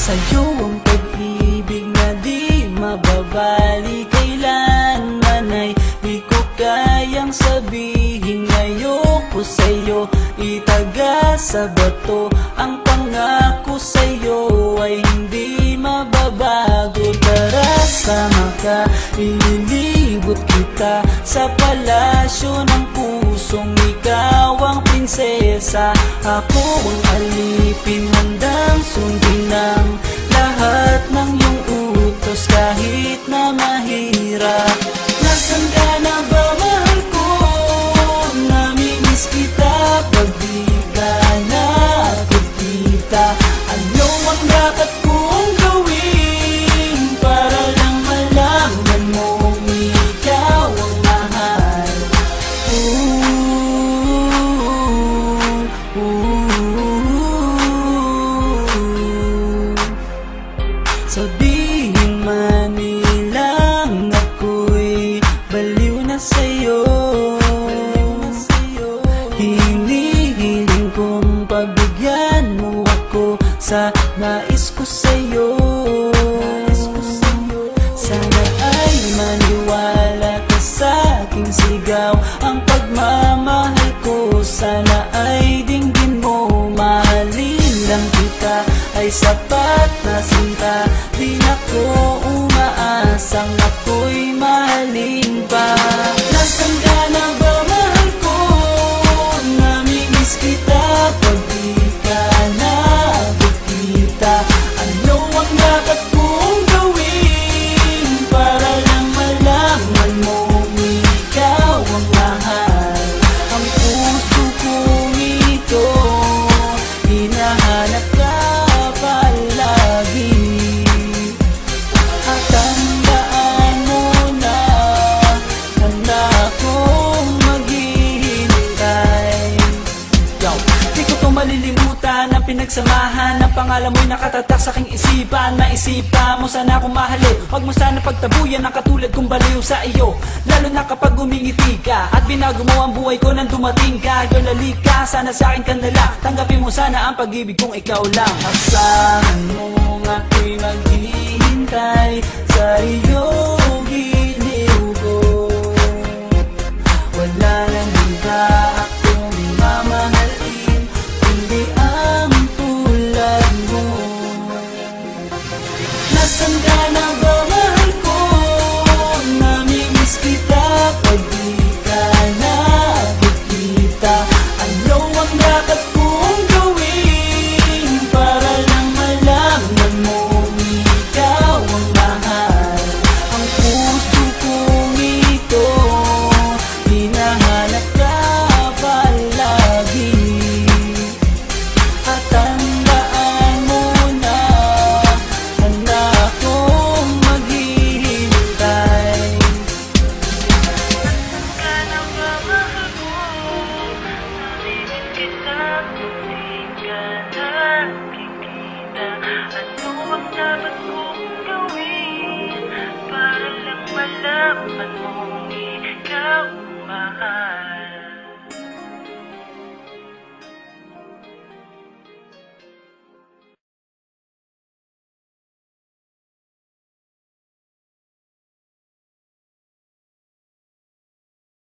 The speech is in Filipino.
Sa'yo ang pag-ibig na di mababali kailanman ay di ko kayang sabihin. Ayoko sa'yo itaga sa bato, ang pangako sa'yo ay hindi mababago. Tara sama ka, ililibot kita sa palasyo ng pusong ikaw ang prinsesa. Ako ang alipin, handang sundin ng lahat ng iyong utos kahit na mahirap. Nasaan ka na ba, mahal ko? Namimiss kita pag di ka nakikita. Ano ang dapat kong gawin para lang malaman mong ikaw ang mahal? Sabihin man nilang ako'y baliw na sa'yo, hinihiling kong pagbigyan mo ako sa nais ko sa'yo. Sana ay maniwala ka sa aking sigaw, ang pagmamahal ko sana ay dinggin mo. Mahalin lang kita ay sapat na sinta, di na ko umaasang ako'y mahalin pa. Nasaan ka na ba, mahal ko? Namimiss kita pag di ka nakikita. Ano ang dapat kong gawin para lang malaman mo ikaw ang mahal? Ang puso kong ito hinahanap ka palagi, at tandaan mo na handa akong maghihintay. Di ko to malilimutan ang pinagsamahan, ang pangalan mo'y nakatatak sa aking isipan. Maisipan mo sana akong mahalin, huwag mo sana pagtabuyan ang katulad kong baliw sa iyo. Lalo na kapag umingiti ka at binago mo ang buhay ko nang dumating ka. Girl, halika, sana sa akin ka na lang, tanggapin mo sana ang pag-ibig kong ikaw lang. Asahan mo ako'y maghihintay sa iyo, giliw ko.